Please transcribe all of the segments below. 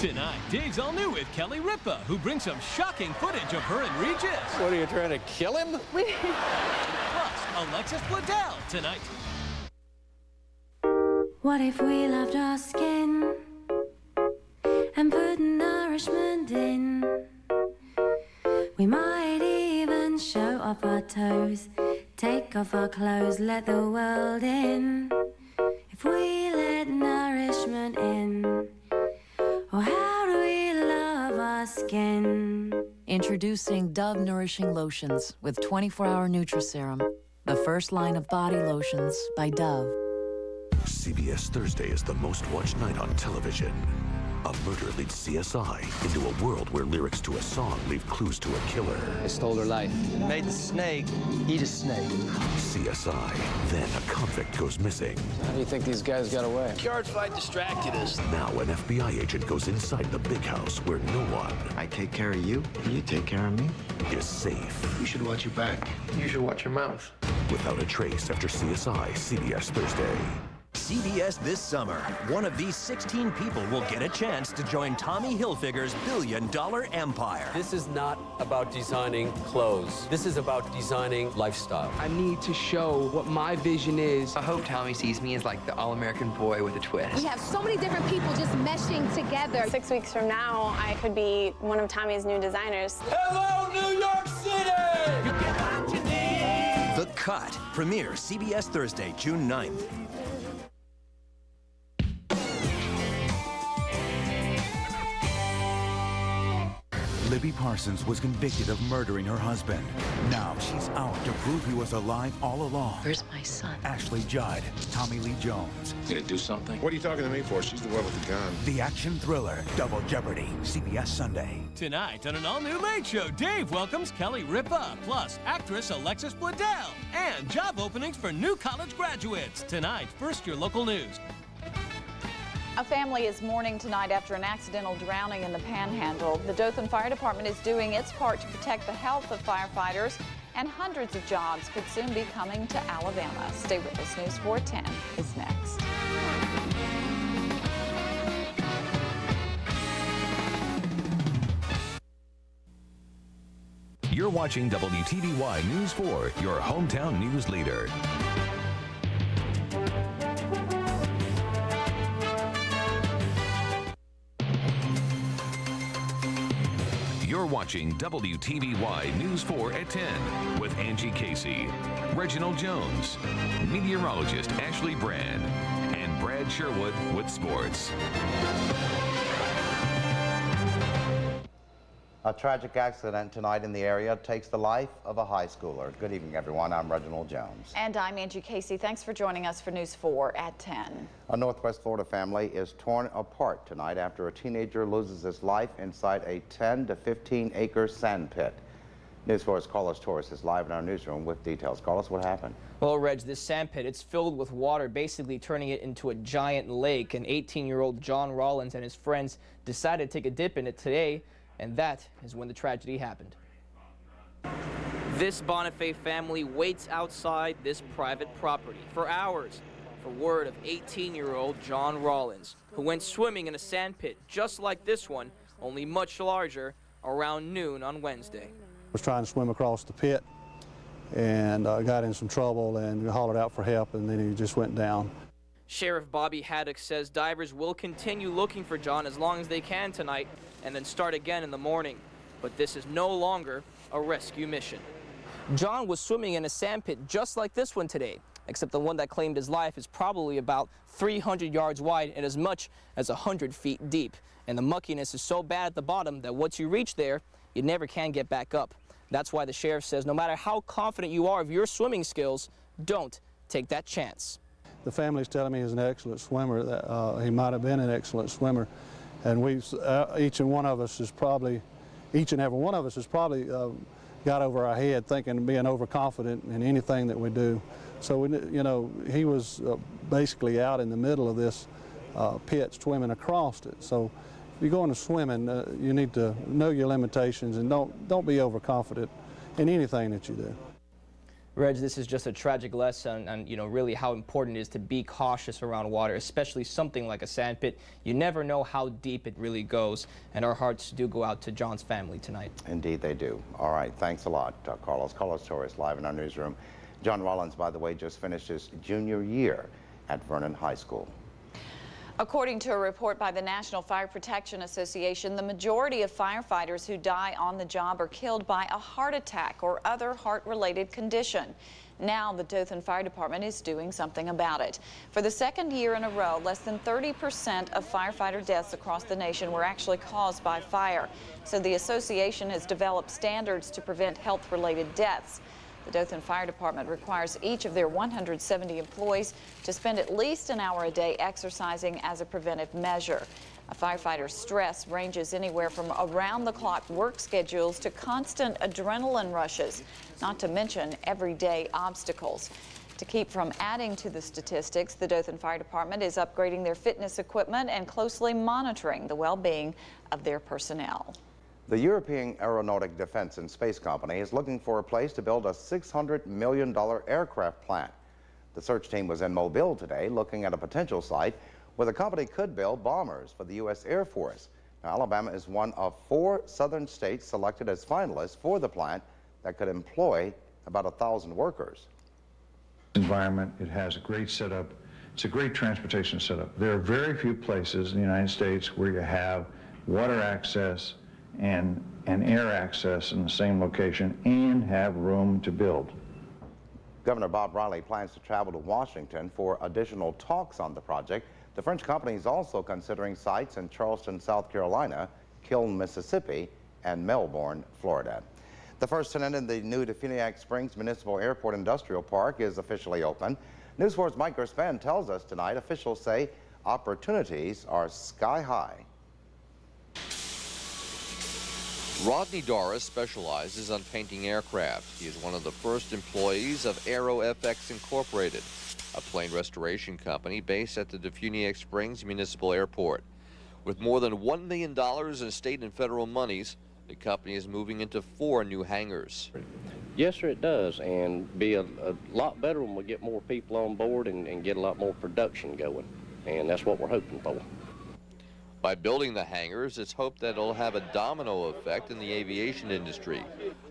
Tonight, Dave's all new with Kelly Ripa, who brings some shocking footage of her and Regis. What, are you trying to kill him? Plus, Alexis Bledel tonight. What if we loved our skin and put nourishment in? We might even show off our toes, take off our clothes, let the world in. If we let nourishment in, oh, how do we love our skin? Introducing Dove Nourishing Lotions with 24-hour Nutri-Serum, the first line of body lotions by Dove. CBS Thursday is the most watched night on television. A murder leads CSI into a world where lyrics to a song leave clues to a killer. I stole her life. Made the snake eat a snake. CSI. Then a convict goes missing. How do you think these guys got away? Yard fight distracted us. Now an FBI agent goes inside the big house where no one... I take care of you, you take care of me. ...is safe. You should watch your back. You should watch your mouth. Without a trace after CSI, CBS Thursday. CBS this summer, one of these 16 people will get a chance to join Tommy Hilfiger's billion-dollar empire. This is not about designing clothes. This is about designing lifestyle. I need to show what my vision is. I hope Tommy sees me as like the all-American boy with a twist. We have so many different people just meshing together. 6 weeks from now, I could be one of Tommy's new designers. Hello, New York City! You get what you need. The Cut premieres CBS Thursday, June 9th. Libby Parsons was convicted of murdering her husband. Now she's out to prove he was alive all along. Where's my son? Ashley Judd, Tommy Lee Jones. Gonna do something? What are you talking to me for? She's the one with the gun. The action thriller, Double Jeopardy, CBS Sunday. Tonight on an all-new Late Show, Dave welcomes Kelly Ripa, plus actress Alexis Bledel, and job openings for new college graduates. Tonight, first your local news. A family is mourning tonight after an accidental drowning in the Panhandle. The Dothan Fire Department is doing its part to protect the health of firefighters, and hundreds of jobs could soon be coming to Alabama. Stay with us. News 410 is next. You're watching WTVY News 4, your hometown news leader. You're watching WTVY News 4 at 10 with Angie Casey, Reginald Jones, meteorologist Ashley Brand, and Brad Sherwood with sports. A tragic accident tonight in the area takes the life of a high schooler. Good evening, everyone. I'm Reginald Jones. And I'm Angie Casey. Thanks for joining us for News 4 at 10. A Northwest Florida family is torn apart tonight after a teenager loses his life inside a 10 to 15 acre sand pit. News 4's Carlos Torres is live in our newsroom with details. Carlos, what happened? Well, Reg, this sand pit, it's filled with water, basically turning it into a giant lake. And 18-year-old John Rollins and his friends decided to take a dip in it today. And that is when the tragedy happened. This Bonifay family waits outside this private property for hours for word of 18-year-old John Rollins, who went swimming in a sand pit just like this one, only much larger, around noon on Wednesday. I was trying to swim across the pit and got in some trouble and hollered out for help, and then he just went down. Sheriff Bobby Haddock says divers will continue looking for John as long as they can tonight and then start again in the morning. But this is no longer a rescue mission. John was swimming in a sand pit just like this one today, except the one that claimed his life is probably about 300 yards wide and as much as 100 feet deep. And the muckiness is so bad at the bottom that once you reach there, you never can get back up. That's why the sheriff says no matter how confident you are of your swimming skills, don't take that chance. The family's telling me he's an excellent swimmer, that he might have been an excellent swimmer. And each and every one of us has probably got over our head thinking being overconfident in anything that we do. So, he was basically out in the middle of this pit swimming across it. So if you're going to swimming, you need to know your limitations and don't be overconfident in anything that you do. Reg, this is just a tragic lesson on, really how important it is to be cautious around water, especially something like a sand pit. You never know how deep it really goes, and our hearts do go out to John's family tonight. Indeed they do. All right, thanks a lot, Carlos. Carlos Torres, live in our newsroom. John Rollins, by the way, just finished his junior year at Vernon High School. According to a report by the National Fire Protection Association, the majority of firefighters who die on the job are killed by a heart attack or other heart-related condition. Now the Dothan Fire Department is doing something about it. For the second year in a row, less than 30% of firefighter deaths across the nation were actually caused by fire. So the association has developed standards to prevent health-related deaths. The Dothan Fire Department requires each of their 170 employees to spend at least an hour a day exercising as a preventive measure. A firefighter's stress ranges anywhere from around-the-clock work schedules to constant adrenaline rushes, not to mention everyday obstacles. To keep from adding to the statistics, the Dothan Fire Department is upgrading their fitness equipment and closely monitoring the well-being of their personnel. The European Aeronautic Defense and Space Company is looking for a place to build a $600 million aircraft plant. The search team was in Mobile today looking at a potential site where the company could build bombers for the U.S. Air Force. Now, Alabama is one of 4 southern states selected as finalists for the plant that could employ about 1,000 workers. Environment, it has a great setup. It's a great transportation setup. There are very few places in the United States where you have water access and air access in the same location and have room to build. Governor Bob Riley plans to travel to Washington for additional talks on the project. The French company is also considering sites in Charleston, South Carolina, Kiln, Mississippi, and Melbourne, Florida. The first tenant in the new Defuniak Springs Municipal Airport Industrial Park is officially open. News 4's Mike Gerspan tells us tonight officials say opportunities are sky high. Rodney Doris specializes on painting aircraft. He is one of the first employees of Aero FX Incorporated, a plane restoration company based at the Defuniak Springs Municipal Airport. With more than $1 million in state and federal monies, the company is moving into 4 new hangars. Yes, sir, it does, and be a lot better when we get more people on board and get a lot more production going, and that's what we're hoping for. By building the hangars, it's hoped that it'll have a domino effect in the aviation industry,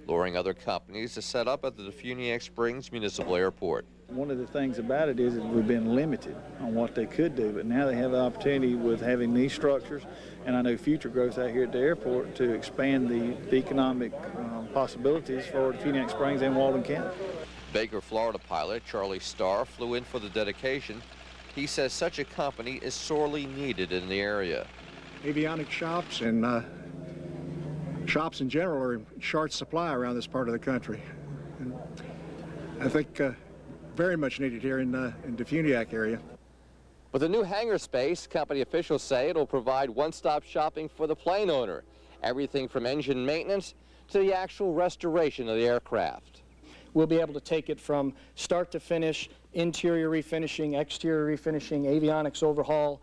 luring other companies to set up at the Defuniak Springs Municipal Airport. One of the things about it is that we've been limited on what they could do, but now they have the opportunity with having these structures, and I know future growth out here at the airport to expand the economic possibilities for Defuniak Springs and Walden County. Baker, Florida pilot Charlie Starr flew in for the dedication. He says such a company is sorely needed in the area. Avionics shops and shops in general are in short supply around this part of the country. And I think very much needed here in Defuniak area. With the new hangar space, company officials say it'll provide one-stop shopping for the plane owner. Everything from engine maintenance to the actual restoration of the aircraft. We'll be able to take it from start to finish, interior refinishing, exterior refinishing, avionics overhaul,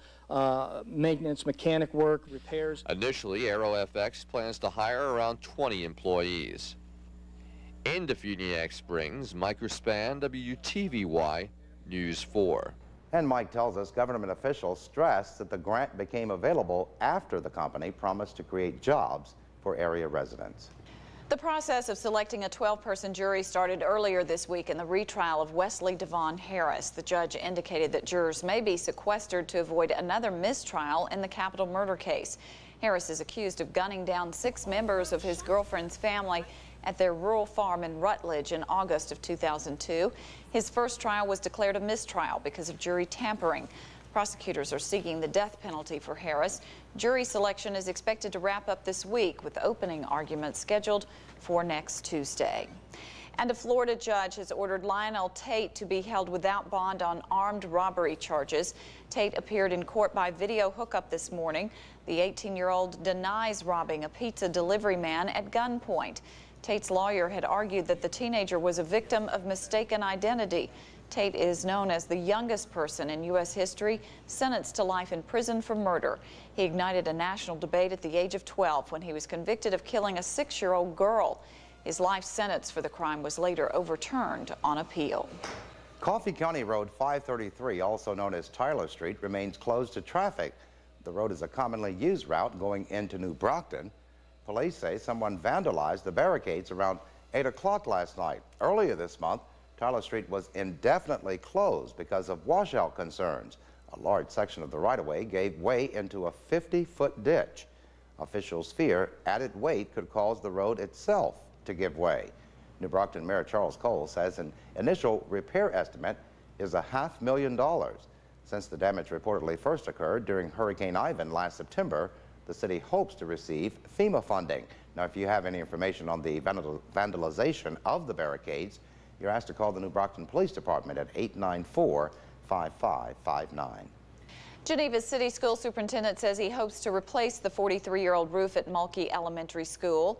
maintenance, mechanic work, repairs. Initially, Aero FX plans to hire around 20 employees. In Defuniak Springs, Mike Gerspan, WTVY News 4. And Mike tells us government officials stressed that the grant became available after the company promised to create jobs for area residents. The process of selecting a 12-person jury started earlier this week in the retrial of Wesley Devon Harris. The judge indicated that jurors may be sequestered to avoid another mistrial in the capital murder case. Harris is accused of gunning down 6 members of his girlfriend's family at their rural farm in Rutledge in August of 2002. His first trial was declared a mistrial because of jury tampering. Prosecutors are seeking the death penalty for Harris. Jury selection is expected to wrap up this week with opening arguments scheduled for next Tuesday. And a Florida judge has ordered Lionel Tate to be held without bond on armed robbery charges. Tate appeared in court by video hookup this morning. The 18-year-old denies robbing a pizza delivery man at gunpoint. Tate's lawyer had argued that the teenager was a victim of mistaken identity. Tate is known as the youngest person in U.S. history sentenced to life in prison for murder. He ignited a national debate at the age of 12 when he was convicted of killing a 6-year-old girl. His life sentence for the crime was later overturned on appeal. Coffee County Road 533, also known as Tyler Street, remains closed to traffic. The road is a commonly used route going into New Brockton. Police say someone vandalized the barricades around 8 o'clock last night. Earlier this month, Tyler Street was indefinitely closed because of washout concerns. A large section of the right-of-way gave way into a 50-foot ditch. Officials fear added weight could cause the road itself to give way. New Brockton Mayor Charles Cole says an initial repair estimate is $500,000. Since the damage reportedly first occurred during Hurricane Ivan last September, the city hopes to receive FEMA funding. Now, if you have any information on the vandalization of the barricades, you're asked to call the New Brockton Police Department at 894-5559. Geneva's city school superintendent says he hopes to replace the 43-year-old roof at Mulkey Elementary School.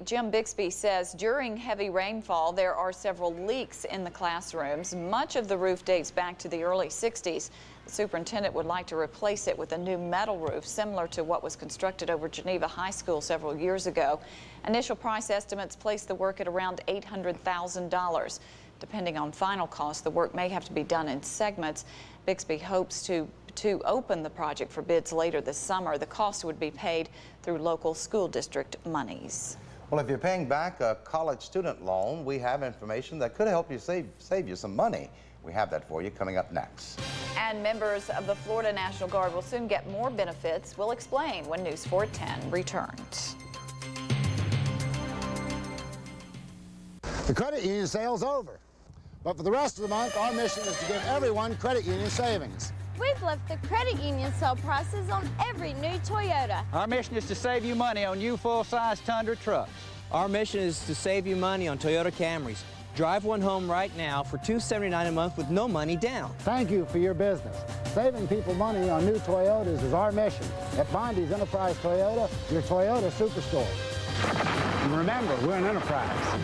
Jim Bixby says during heavy rainfall there are several leaks in the classrooms. Much of the roof dates back to the early 60s. The superintendent would like to replace it with a new metal roof similar to what was constructed over Geneva High School several years ago. Initial price estimates place the work at around $800,000. Depending on final cost, the work may have to be done in segments. Bixby hopes to open the project for bids later this summer. The cost would be paid through local school district monies. Well, if you're paying back a college student loan, we have information that could help you save you some money. We have that for you coming up next. And members of the Florida National Guard will soon get more benefits. We'll explain when News 4 at 10 returns. The credit union sale's over. But for the rest of the month, our mission is to give everyone credit union savings. We've left the credit union sale prices on every new Toyota. Our mission is to save you money on new full-size Tundra trucks. Our mission is to save you money on Toyota Camrys. Drive one home right now for $279 a month with no money down. Thank you for your business. Saving people money on new Toyotas is our mission. At Bondi's Enterprise Toyota, your Toyota superstore. And remember, we're an enterprise.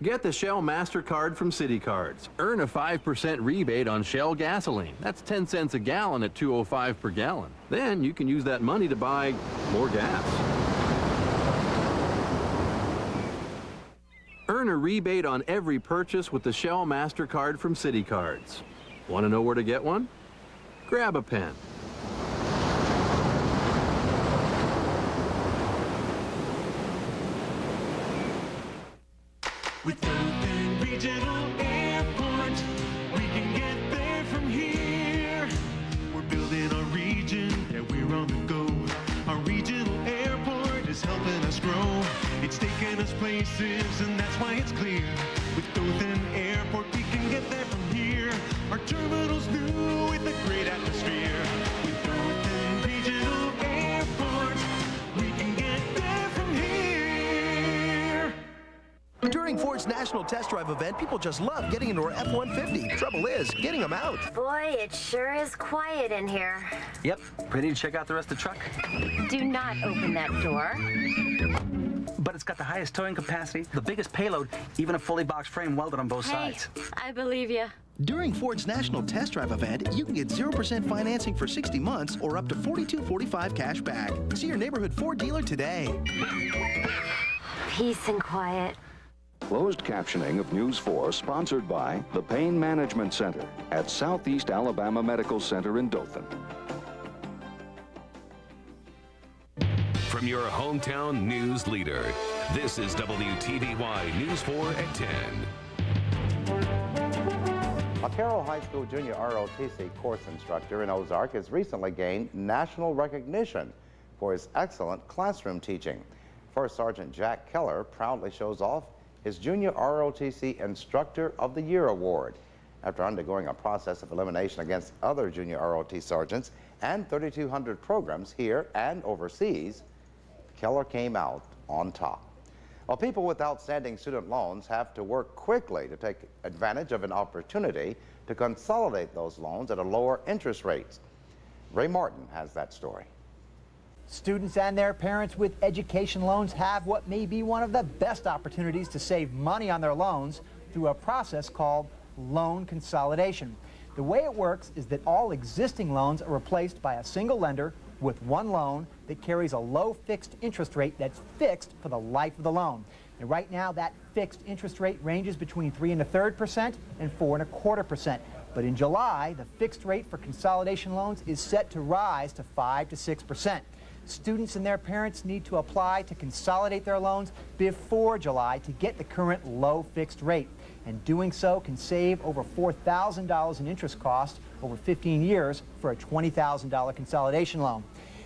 Get the Shell MasterCard from City Cards. Earn a 5% rebate on Shell gasoline. That's 10 cents a gallon at $2.05 per gallon. Then you can use that money to buy more gas. Earn a rebate on every purchase with the Shell MasterCard from City Cards. Want to know where to get one? Grab a pen. With Dothan Regional Airport, we can get there from here. We're building our region, yeah, we're on the go. Our regional airport is helping us grow. It's taking us places, and that's why it's clear. With Dothan Airport, we can get there from here. Our terminal's new with a great atmosphere. With Dothan Regional Airport, we can get there from here. During Ford's National Test Drive event, people just love getting into our F-150. Trouble is, getting them out. Boy, it sure is quiet in here. Yep. Ready to check out the rest of the truck? Do not open that door. But it's got the highest towing capacity, the biggest payload, even a fully boxed frame welded on both sides. I believe you. During Ford's National Test Drive event, you can get 0% financing for 60 months or up to $42.45 cash back. See your neighborhood Ford dealer today. Peace and quiet. Closed captioning of News 4 sponsored by the Pain Management Center at Southeast Alabama Medical Center in Dothan. From your hometown news leader, this is WTVY News 4 at 10. A Carroll High School Junior ROTC course instructor in Ozark has recently gained national recognition for his excellent classroom teaching. First Sergeant Jack Keller proudly shows off his Junior ROTC Instructor of the Year award. After undergoing a process of elimination against other junior ROT sergeants and 3,200 programs here and overseas, Keller came out on top. Well, people with outstanding student loans have to work quickly to take advantage of an opportunity to consolidate those loans at a lower interest rate. Ray Martin has that story. Students and their parents with education loans have what may be one of the best opportunities to save money on their loans through a process called loan consolidation. The way it works is that all existing loans are replaced by a single lender, with one loan that carries a low fixed interest rate that's fixed for the life of the loan. And right now, that fixed interest rate ranges between 3 1/3% and 4 1/4%. But in July, the fixed rate for consolidation loans is set to rise to 5 to 6%. Students and their parents need to apply to consolidate their loans before July to get the current low fixed rate. And doing so can save over $4,000 in interest costs over 15 years for a $20,000 consolidation loan.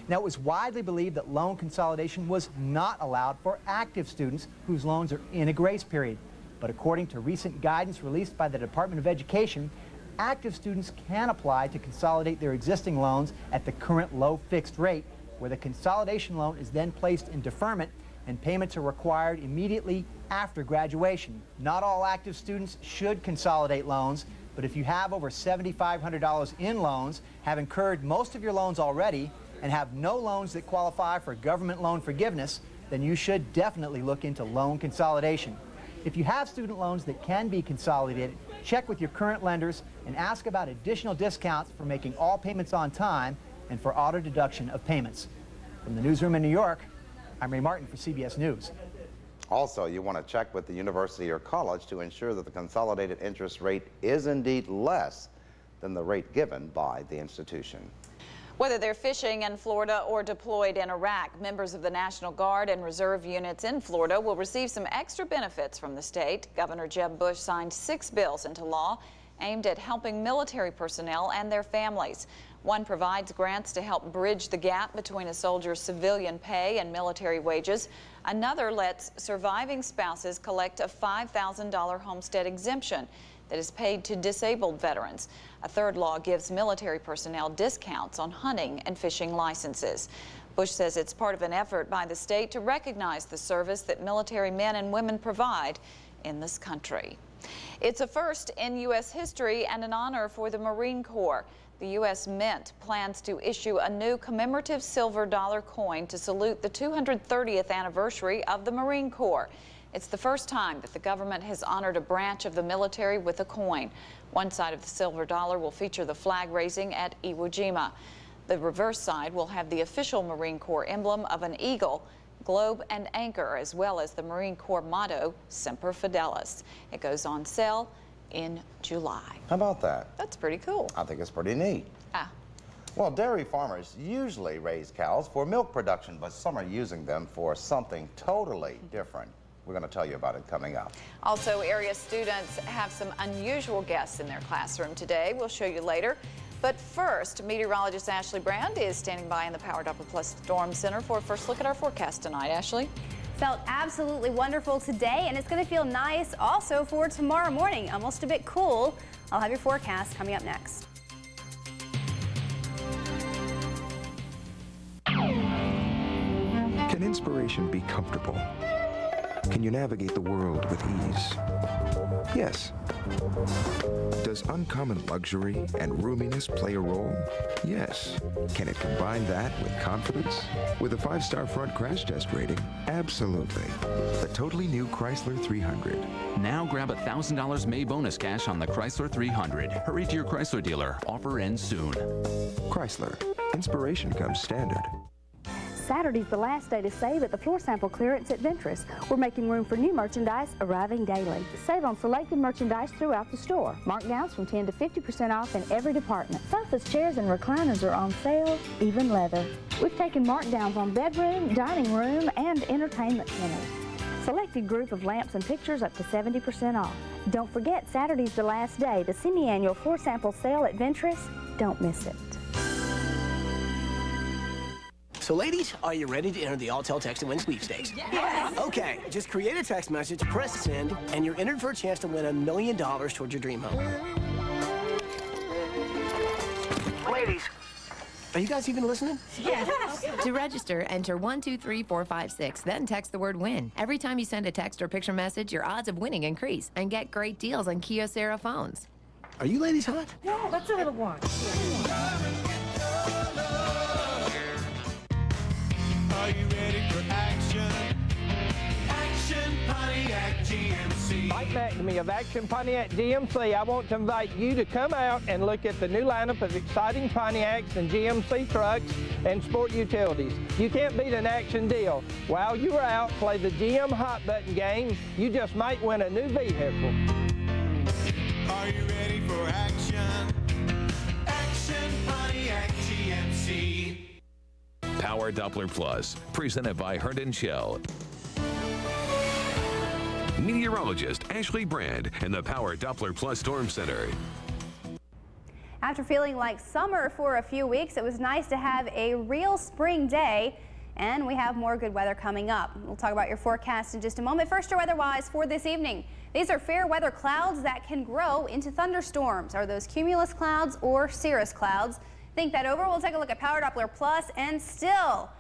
Now, it was widely believed that loan consolidation was not allowed for active students whose loans are in a grace period. But according to recent guidance released by the Department of Education, active students can apply to consolidate their existing loans at the current low fixed rate, where the consolidation loan is then placed in deferment and payments are required immediately after graduation. Not all active students should consolidate loans, but if you have over $7,500 in loans, have incurred most of your loans already, and have no loans that qualify for government loan forgiveness, then you should definitely look into loan consolidation. If you have student loans that can be consolidated, check with your current lenders and ask about additional discounts for making all payments on time and for auto deduction of payments. From the newsroom in New York, I'm Ray Martin for CBS News. Also, you want to check with the university or college to ensure that the consolidated interest rate is indeed less than the rate given by the institution. Whether they're fishing in Florida or deployed in Iraq, members of the National Guard and Reserve units in Florida will receive some extra benefits from the state. Governor Jeb Bush signed 6 bills into law aimed at helping military personnel and their families. One provides grants to help bridge the gap between a soldier's civilian pay and military wages. Another lets surviving spouses collect a $5,000 homestead exemption that is paid to disabled veterans. A third law gives military personnel discounts on hunting and fishing licenses. Bush says it's part of an effort by the state to recognize the service that military men and women provide in this country. It's a first in U.S. history and an honor for the Marine Corps. The U.S. Mint plans to issue a new commemorative silver dollar coin to salute the 230th anniversary of the Marine Corps. It's the first time that the government has honored a branch of the military with a coin. One side of the silver dollar will feature the flag raising at Iwo Jima. The reverse side will have the official Marine Corps emblem of an eagle, globe, and anchor, as well as the Marine Corps motto, Semper Fidelis. It goes on sale in July. How about that? That's pretty cool. I think it's pretty neat. Ah. Well, dairy farmers usually raise cows for milk production, but some are using them for something totally different. We're going to tell you about it coming up. Also, area students have some unusual guests in their classroom today. We'll show you later. But first, meteorologist Ashley Brand is standing by in the Power Doppler Plus Storm Center for a first look at our forecast tonight. Ashley? Felt absolutely wonderful today, and it's going to feel nice also for tomorrow morning. Almost a bit cool. I'll have your forecast coming up next. Can inspiration be comfortable? Can you navigate the world with ease? Yes. Does uncommon luxury and roominess play a role? Yes. Can it combine that with confidence? With a 5-star front crash test rating? Absolutely. The totally new Chrysler 300. Now grab $1,000 May bonus cash on the Chrysler 300. Hurry to your Chrysler dealer. Offer ends soon. Chrysler. Inspiration comes standard. Saturday's the last day to save at the floor sample clearance at Ventress. We're making room for new merchandise arriving daily. Save on selected merchandise throughout the store. Markdowns from 10 to 50% off in every department. Sofas, chairs, and recliners are on sale, even leather. We've taken markdowns on bedroom, dining room, and entertainment centers. Selected group of lamps and pictures up to 70% off. Don't forget, Saturday's the last day. The semi-annual floor sample sale at Ventress. Don't miss it. So ladies, are you ready to enter the Alltel Text and Win sweepstakes? Yes. Okay, just create a text message, press send, and you're entered for a chance to win $1 million towards your dream home. Ladies, are you guys even listening? Yes. To register, enter 123456, then text the word WIN. Every time you send a text or picture message, your odds of winning increase, and get great deals on Kyocera phones. Are you ladies hot? No, that's a little one. Are you ready for action? Action Pontiac GMC. Buy McNamee of Action Pontiac GMC, I want to invite you to come out and look at the new lineup of exciting Pontiacs and GMC trucks and sport utilities. You can't beat an Action deal. While you are out, play the GM Hot Button game. You just might win a new vehicle. Are you ready for action? Action Pontiac GMC. Power Doppler Plus, presented by Herndon Shell. Meteorologist Ashley Brand in the Power Doppler Plus Storm Center. After feeling like summer for a few weeks, it was nice to have a real spring day, and we have more good weather coming up. We'll talk about your forecast in just a moment. First, your weather-wise for this evening. These are fair weather clouds that can grow into thunderstorms. Are those cumulus clouds or cirrus clouds? Think that over. We'll take a look at Power Doppler Plus, and still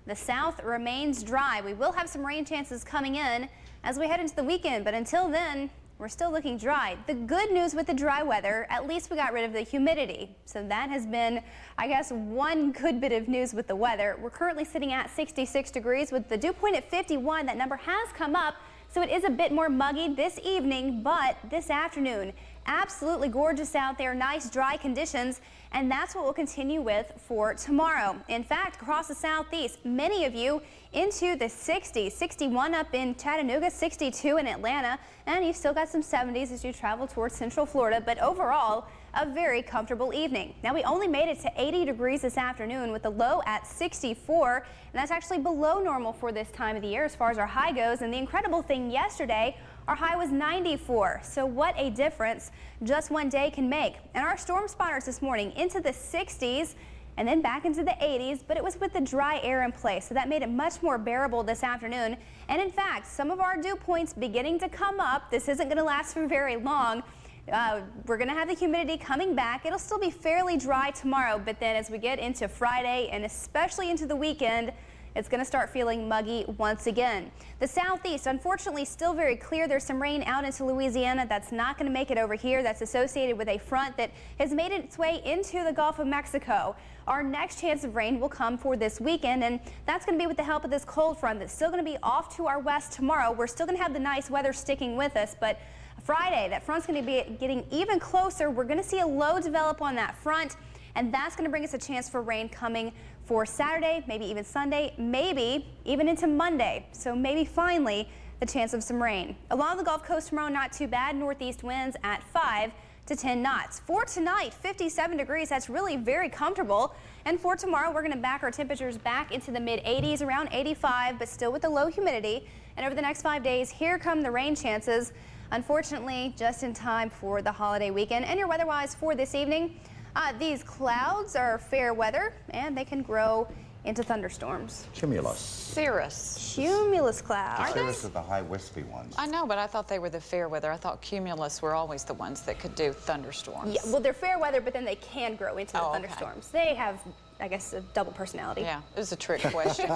the south remains dry. We will have some rain chances coming in as we head into the weekend, but until then, we're still looking dry. The good news with the dry weather, at least we got rid of the humidity. So that has been, I guess, one good bit of news with the weather. We're currently sitting at 66 degrees with the dew point at 51. That number has come up, so it is a bit more muggy this evening, but this afternoon, absolutely gorgeous out there, nice dry conditions, and that's what we'll continue with for tomorrow. In fact, across the southeast, many of you into the 60s, 61 up in Chattanooga, 62 in Atlanta, and you've still got some 70s as you travel towards Central Florida, but overall, a very comfortable evening. Now, we only made it to 80 degrees this afternoon with the low at 64, and that's actually below normal for this time of the year as far as our high goes. And the incredible thing yesterday, our high was 94. So what a difference just one day can make. And our storm spotters this morning into the 60s and then back into the 80s, but it was with the dry air in place, so that made it much more bearable this afternoon. And in fact, some of our dew points beginning to come up. This isn't going to last for very long. We're going to have the humidity coming back. It'll still be fairly dry tomorrow, but then as we get into Friday and especially into the weekend, it's going to start feeling muggy once again. The southeast, unfortunately, still very clear. There's some rain out into Louisiana. That's not going to make it over here. That's associated with a front that has made its way into the Gulf of Mexico. Our next chance of rain will come for this weekend, and that's going to be with the help of this cold front that's still going to be off to our west tomorrow. We're still going to have the nice weather sticking with us, but Friday, that front's going to be getting even closer. We're going to see a low develop on that front, and that's going to bring us a chance for rain coming for Saturday, maybe even Sunday, maybe even into Monday. So maybe finally the chance of some rain. Along the Gulf Coast tomorrow, not too bad. Northeast winds at 5 to 10 knots. For tonight, 57 degrees. That's really very comfortable. And for tomorrow, we're going to back our temperatures back into the mid-80s, around 85, but still with the low humidity. And over the next 5 days, here come the rain chances. Unfortunately, just in time for the holiday weekend. And your weather-wise for this evening, these clouds are fair weather, and they can grow into thunderstorms. Cumulus. Cirrus. Cumulus clouds. Cirrus are the high wispy ones. I know, but I thought they were the fair weather. I thought cumulus were always the ones that could do thunderstorms. Yeah, well, they're fair weather, but then they can grow into the thunderstorms. They have, I guess, a double personality. Yeah, it was a trick question.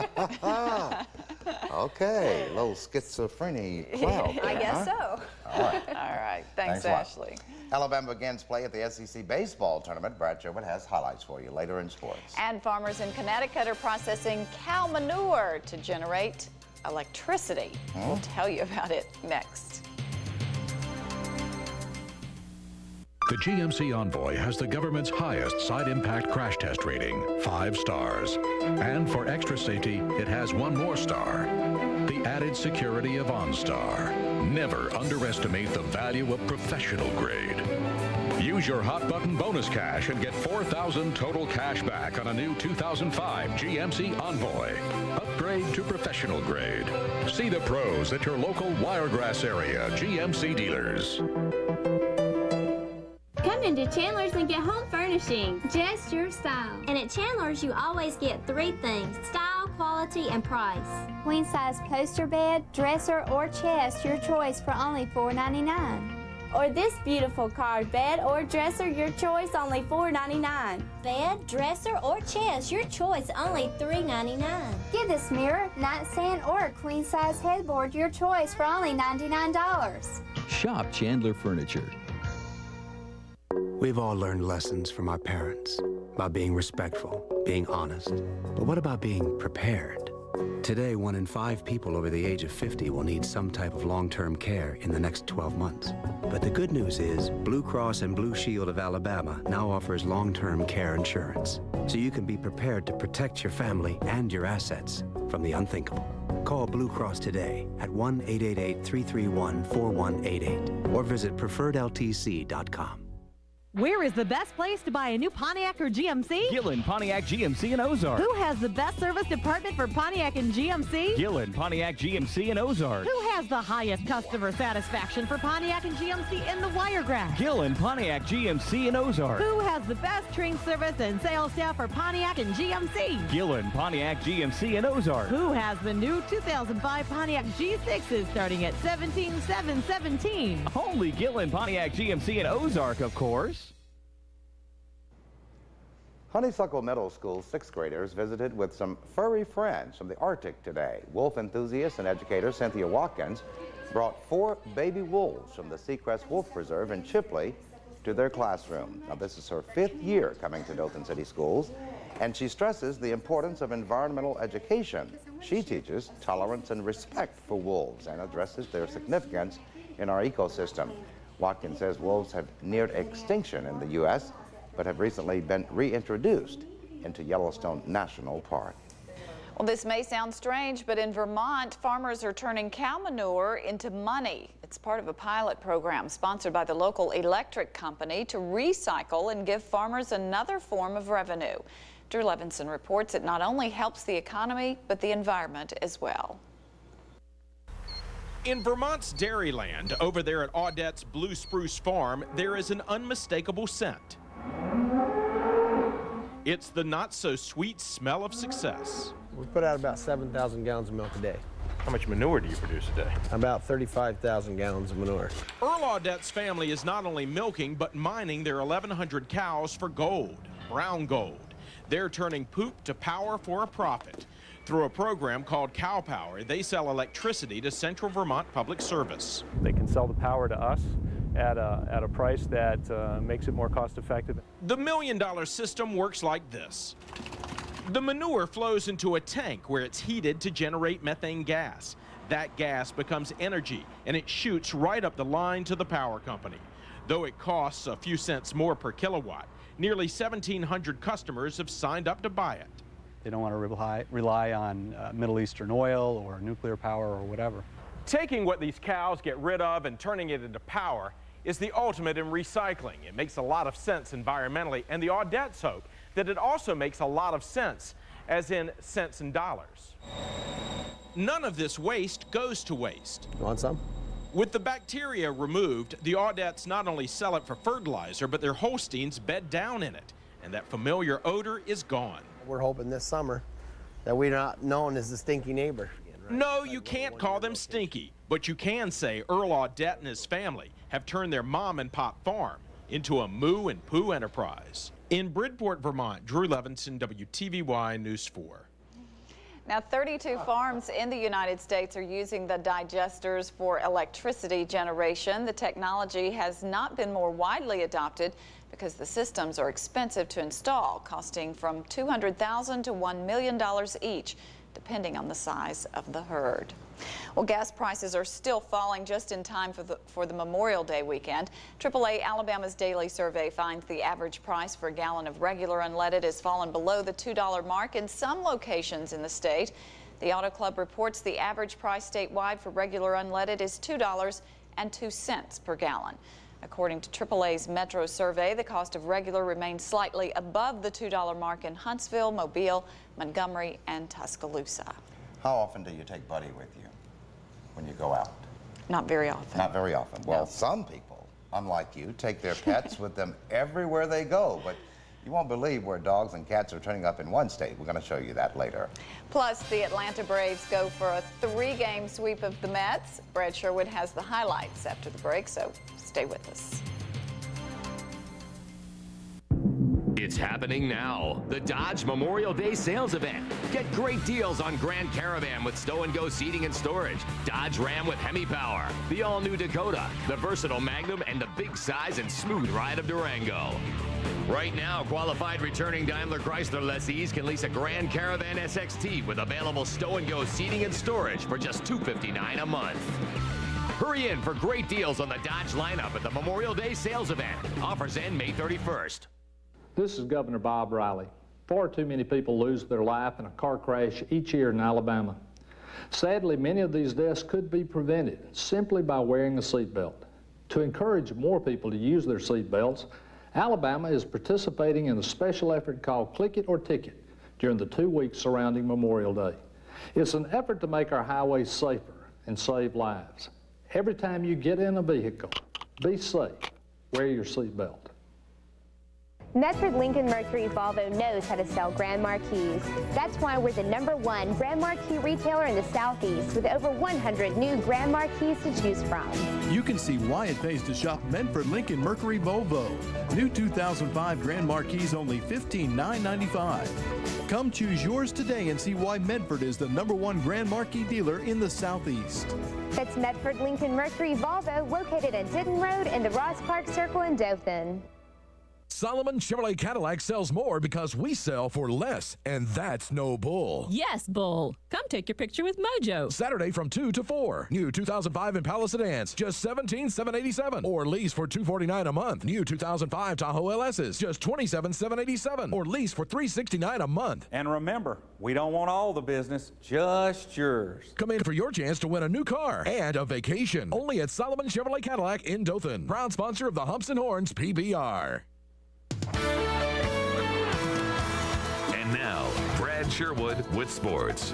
Okay, a little schizophrenia cloud there, I guess so. All right. All right, thanks a lot. Ashley. Alabama begins play at the SEC baseball tournament. Brad Sherwood has highlights for you later in sports. And farmers in Connecticut are processing cow manure to generate electricity. We'll tell you about it next. The GMC Envoy has the government's highest side impact crash test rating, 5 stars. And for extra safety, it has 1 more star. The added security of OnStar. Never underestimate the value of professional grade. Use your hot button bonus cash and get $4,000 total cash back on a new 2005 GMC Envoy. Upgrade to professional grade. See the pros at your local Wiregrass area GMC dealers. Come into Chandler's and get home furnishings. Just your style. And at Chandler's, you always get 3 things: style, quality, and price. Queen size poster bed, dresser, or chest, your choice for only $4.99. Or this beautiful card, bed or dresser, your choice, only $4.99. Bed, dresser, or chest, your choice, only $3.99. Get this mirror, nightstand, or queen size headboard, your choice, for only $99. Shop Chandler Furniture. We've all learned lessons from our parents about being respectful, being honest. But what about being prepared? Today, 1 in 5 people over the age of 50 will need some type of long-term care in the next 12 months. But the good news is Blue Cross and Blue Shield of Alabama now offers long-term care insurance, so you can be prepared to protect your family and your assets from the unthinkable. Call Blue Cross today at 1-888-331-4188 or visit preferredltc.com. Where is the best place to buy a new Pontiac or GMC? Gillen Pontiac GMC in Ozark. Who has the best service department for Pontiac and GMC? Gillen Pontiac GMC in Ozark. Who has the highest customer satisfaction for Pontiac and GMC in the Wiregrass? Gillen Pontiac GMC in Ozark. Who has the best trained service and sales staff for Pontiac and GMC? Gillen Pontiac GMC in Ozark. Who has the new 2005 Pontiac G6s starting at $17,717? Only Gillen Pontiac GMC in Ozark, of course. Honeysuckle Middle School 6th graders visited with some furry friends from the Arctic today. Wolf enthusiast and educator Cynthia Watkins brought 4 baby wolves from the Seacrest Wolf Preserve in Chipley to their classroom. Now, this is her 5th year coming to Dothan City Schools, and she stresses the importance of environmental education. She teaches tolerance and respect for wolves and addresses their significance in our ecosystem. Watkins says wolves have neared extinction in the U.S., but have recently been reintroduced into Yellowstone National Park. Well, this may sound strange, but in Vermont, farmers are turning cow manure into money. It's part of a pilot program sponsored by the local electric company to recycle and give farmers another form of revenue. Drew Levinson reports it not only helps the economy, but the environment as well. In Vermont's Dairyland, over there at Audette's Blue Spruce Farm, there is an unmistakable scent. It's the not-so-sweet smell of success. We put out about 7,000 gallons of milk a day. How much manure do you produce a day? About 35,000 gallons of manure. Earl Audette's family is not only milking, but mining their 1,100 cows for gold, brown gold. They're turning poop to power for a profit. Through a program called Cow Power, they sell electricity to Central Vermont Public Service. They can sell the power to us at a price that makes it more cost effective. The $1 million system works like this. The manure flows into a tank where it's heated to generate methane gas. That gas becomes energy and it shoots right up the line to the power company. Though it costs a few cents more per kilowatt, nearly 1,700 customers have signed up to buy it. They don't want to rely on Middle Eastern oil or nuclear power or whatever. Taking what these cows get rid of and turning it into power is the ultimate in recycling. It makes a lot of sense environmentally, and the Audettes hope that it also makes a lot of sense, as in cents and dollars. None of this waste goes to waste. You want some? With the bacteria removed, the Audettes not only sell it for fertilizer, but their Holsteins bed down in it, and that familiar odor is gone. We're hoping this summer that we're not known as the stinky neighbor. No, you can't call them stinky, but you can say Earl Audette and his family have turned their mom and pop farm into a moo and poo enterprise. In Bridport, Vermont, Drew Levinson, WTVY News 4. Now, 32 farms in the United States are using the digesters for electricity generation. The technology has not been more widely adopted because the systems are expensive to install, costing from $200,000 to $1 million each, depending on the size of the herd. Well, gas prices are still falling just in time for the Memorial Day weekend. AAA Alabama's daily survey finds the average price for a gallon of regular unleaded has fallen below the $2 mark in some locations in the state. The Auto Club reports the average price statewide for regular unleaded is $2.02 per gallon. According to AAA's Metro survey, the cost of regular remains slightly above the $2 mark in Huntsville, Mobile, Montgomery, and Tuscaloosa. How often do you take Buddy with you when you go out? Not very often. Not very often. Well, some people, unlike you, take their pets with them everywhere they go, but you won't believe where dogs and cats are turning up in one state. We're going to show you that later. Plus, the Atlanta Braves go for a 3-game sweep of the Mets. Brad Sherwood has the highlights after the break, so stay with us. It's happening now. The Dodge Memorial Day sales event. Get great deals on Grand Caravan with Stow and Go seating and storage, Dodge Ram with Hemi Power, the all-new Dakota, the versatile Magnum, and the big size and smooth ride of Durango. Right now, qualified returning Daimler Chrysler lessees can lease a Grand Caravan SXT with available Stow and Go seating and storage for just $259 a month. Hurry in for great deals on the Dodge lineup at the Memorial Day sales event. Offers end May 31st. This is Governor Bob Riley. Far too many people lose their life in a car crash each year in Alabama. Sadly, many of these deaths could be prevented simply by wearing a seatbelt. To encourage more people to use their seatbelts, Alabama is participating in a special effort called Click It or Ticket during the 2 weeks surrounding Memorial Day. It's an effort to make our highways safer and save lives. Every time you get in a vehicle, be safe. Wear your seatbelt. Medford Lincoln Mercury Volvo knows how to sell Grand Marquis. That's why we're the #1 Grand Marquis retailer in the Southeast with over 100 new Grand Marquis to choose from. You can see why it pays to shop Medford Lincoln Mercury Volvo. New 2005 Grand Marquis only $15,995. Come choose yours today and see why Medford is the #1 Grand Marquis dealer in the Southeast. That's Medford Lincoln Mercury Volvo, located at Denton Road and the Ross Park Circle in Dothan. Solomon Chevrolet Cadillac sells more because we sell for less, and that's no bull. Yes, bull. Come take your picture with Mojo. Saturday from 2 to 4. New 2005 Impala sedans, just $17,787. Or lease for $249 a month. New 2005 Tahoe LSs, just $27,787. Or lease for $369 a month. And remember, we don't want all the business, just yours. Come in for your chance to win a new car and a vacation. Only at Solomon Chevrolet Cadillac in Dothan. Proud sponsor of the Humps and Horns PBR. And now, Brad Sherwood with sports.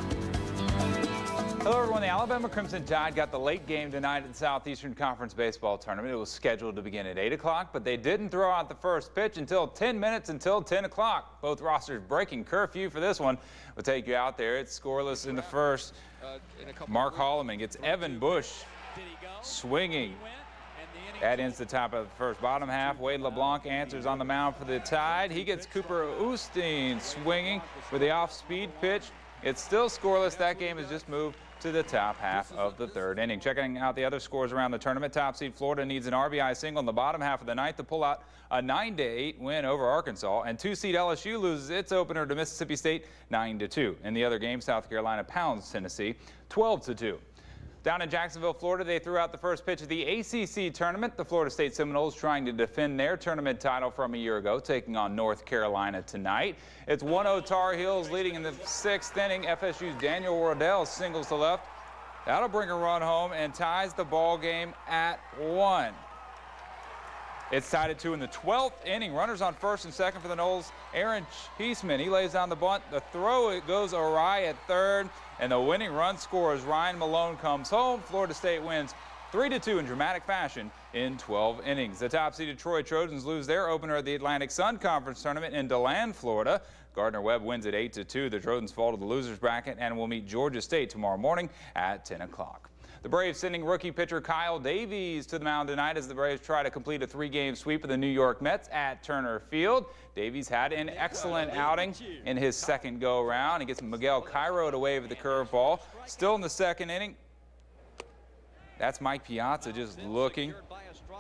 Hello, everyone. The Alabama Crimson Tide got the late game tonight at the Southeastern Conference Baseball Tournament. It was scheduled to begin at 8 o'clock, but they didn't throw out the first pitch until 10 minutes until 10 o'clock. Both rosters breaking curfew for this one. We'll take you out there. It's scoreless in the first. Mark Holloman gets Evan Bush swinging. That ends the top of the first. Bottom half, Wade LeBlanc answers on the mound for the Tide. He gets Cooper Osteen swinging with the off-speed pitch. It's still scoreless. That game has just moved to the top half of the third inning. Checking out the other scores around the tournament, top seed Florida needs an RBI single in the bottom half of the ninth to pull out a 9-8 win over Arkansas, and 2-seed LSU loses its opener to Mississippi State 9-2. In the other game, South Carolina pounds Tennessee 12-2. Down in Jacksonville, Florida, they threw out the first pitch of the ACC tournament. The Florida State Seminoles trying to defend their tournament title from a year ago, taking on North Carolina tonight. It's 1-0 Tar Heels leading in the 6th inning. FSU's Daniel Wardell singles to left. That'll bring a run home and ties the ball game at 1. It's tied at 2 in the 12th inning. Runners on first and second for the Noles. Aaron Cheeseman, he lays down the bunt. The throw, it goes awry at third, and the winning run scores. Ryan Malone comes home. Florida State wins 3-2 in dramatic fashion in 12 innings. The top-seeded Troy Trojans lose their opener at the Atlantic Sun Conference Tournament in DeLand, Florida. Gardner-Webb wins at 8-2. The Trojans fall to the losers bracket and will meet Georgia State tomorrow morning at 10 o'clock. The Braves sending rookie pitcher Kyle Davies to the mound tonight as the Braves try to complete a 3-game sweep of the New York Mets at Turner Field. Davies had an excellent outing in his second go-around. He gets Miguel Cairo to wave at the curveball. Still in the second inning. That's Mike Piazza just looking.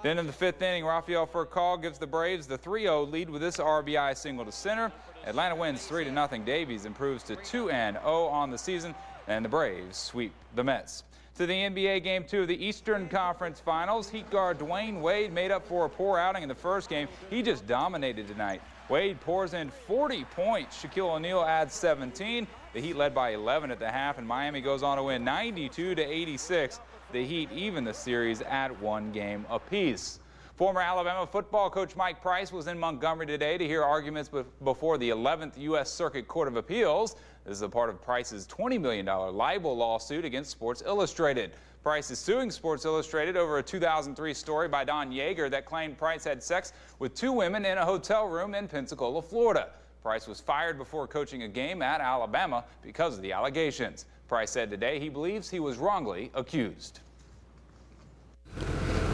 Then in the 5th inning, Rafael Furcal gives the Braves the 3-0 lead with this RBI single to center. Atlanta wins 3-0. Davies improves to 2-0 on the season, and the Braves sweep the Mets. To the NBA Game 2 of the Eastern Conference Finals, Heat guard Dwayne Wade made up for a poor outing in the first game. He just dominated tonight. Wade pours in 40 points. Shaquille O'Neal adds 17. The Heat led by 11 at the half, and Miami goes on to win 92-86. The Heat even the series at 1 game apiece. Former Alabama football coach Mike Price was in Montgomery today to hear arguments before the 11th U.S. Circuit Court of Appeals. This is a part of Price's $20 million libel lawsuit against Sports Illustrated. Price is suing Sports Illustrated over a 2003 story by Don Yeager that claimed Price had sex with 2 women in a hotel room in Pensacola, Florida. Price was fired before coaching a game at Alabama because of the allegations. Price said today he believes he was wrongly accused.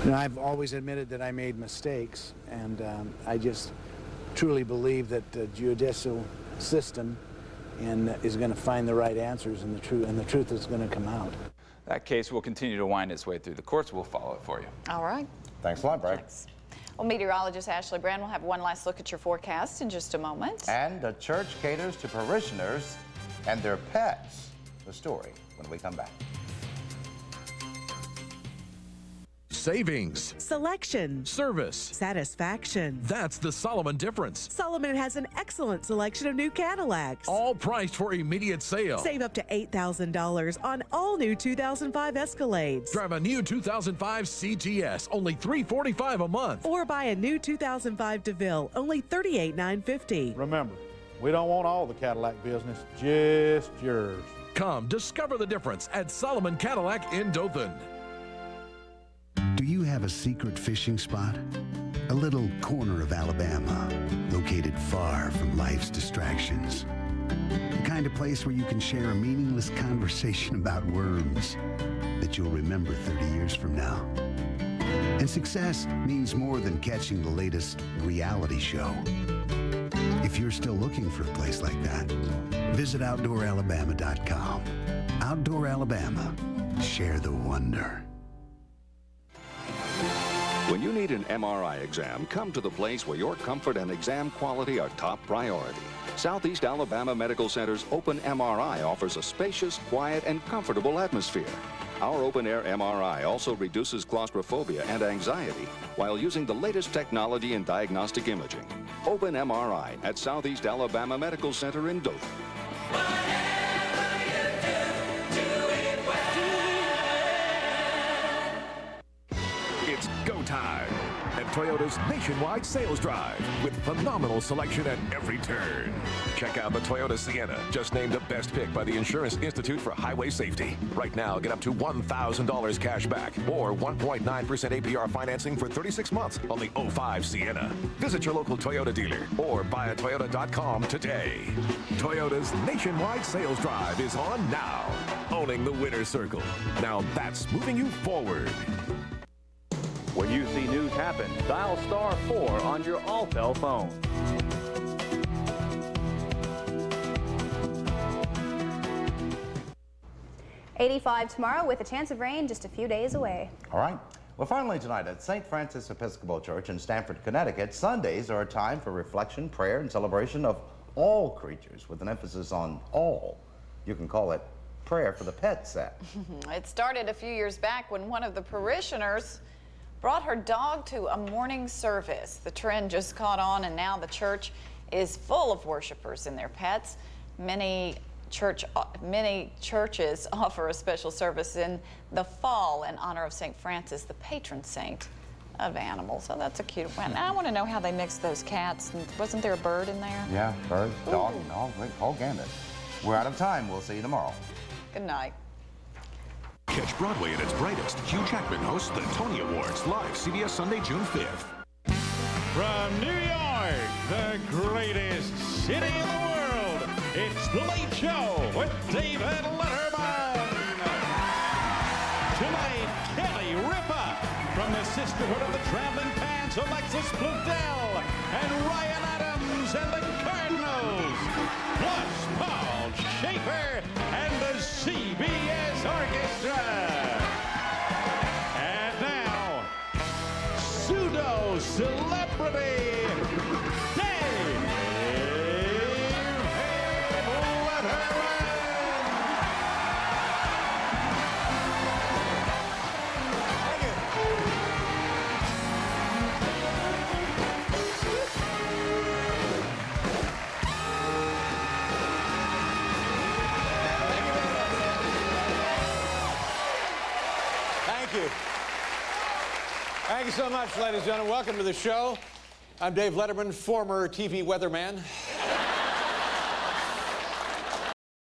You know, I've always admitted that I made mistakes, and I just truly believe that the judicial system is going to find the right answers, and the truth is going to come out. That case will continue to wind its way through the courts. We'll follow it for you. All right. Thanks a lot, Brad. Thanks. Well, meteorologist Ashley Brand will have one last look at your forecast in just a moment. And the church caters to parishioners and their pets. The story when we come back. Savings, selection, service, satisfaction. That's the Solomon difference. Solomon has an excellent selection of new Cadillacs. All priced for immediate sale. Save up to $8,000 on all new 2005 Escalades. Drive a new 2005 CTS, only $345 a month. Or buy a new 2005 DeVille, only $38,950. Remember, we don't want all the Cadillac business, just yours. Come discover the difference at Solomon Cadillac in Dothan. Do you have a secret fishing spot? A little corner of Alabama, located far from life's distractions. The kind of place where you can share a meaningless conversation about worms that you'll remember 30 years from now. And success means more than catching the latest reality show. If you're still looking for a place like that, visit OutdoorAlabama.com. Outdoor Alabama. Share the wonder. When you need an MRI exam, come to the place where your comfort and exam quality are top priority. Southeast Alabama Medical Center's Open MRI offers a spacious, quiet, and comfortable atmosphere. Our open-air MRI also reduces claustrophobia and anxiety while using the latest technology in diagnostic imaging. Open MRI at Southeast Alabama Medical Center in Dothan. It's go time at Toyota's nationwide sales drive with phenomenal selection at every turn. Check out the Toyota Sienna, just named the best pick by the Insurance Institute for Highway Safety. Right now, get up to $1,000 cash back or 1.9% APR financing for 36 months on the 05 Sienna. Visit your local Toyota dealer or buyatoyota.com today. Toyota's nationwide sales drive is on now, owning the winner's circle. Now that's moving you forward. When you see news happen, dial *4 on your Alltel phone. '85 tomorrow with a chance of rain just a few days away. All right. Well, finally tonight at St. Francis Episcopal Church in Stamford, Connecticut, Sundays are a time for reflection, prayer, and celebration of all creatures with an emphasis on all. You can call it prayer for the pet set. It started a few years back when one of the parishioners brought her dog to a morning service. The trend just caught on, and now the church is full of worshipers and their pets. Many churches offer a special service in the fall in honor of St. Francis, the patron saint of animals. So that's a cute one. Now I want to know how they mixed those cats. Wasn't there a bird in there? Yeah, bird, dog, and all gambit. We're out of time. We'll see you tomorrow. Good night. Catch Broadway at its brightest. Hugh Jackman hosts the Tony Awards live CBS Sunday, June 5th. From New York, the greatest city in the world, it's The Late Show with David Letterman. Tonight, Kelly Ripa from the Sisterhood of the Traveling Pants, Alexis Bluthel, and Ryan Adams and the Cardinals, plus Paul Schaefer and the CBS Orchestra. And now, pseudo-celebrity Dave Letterman. Thank you. Thank you so much, ladies and gentlemen. Welcome to the show. I'm Dave Letterman, former TV weatherman.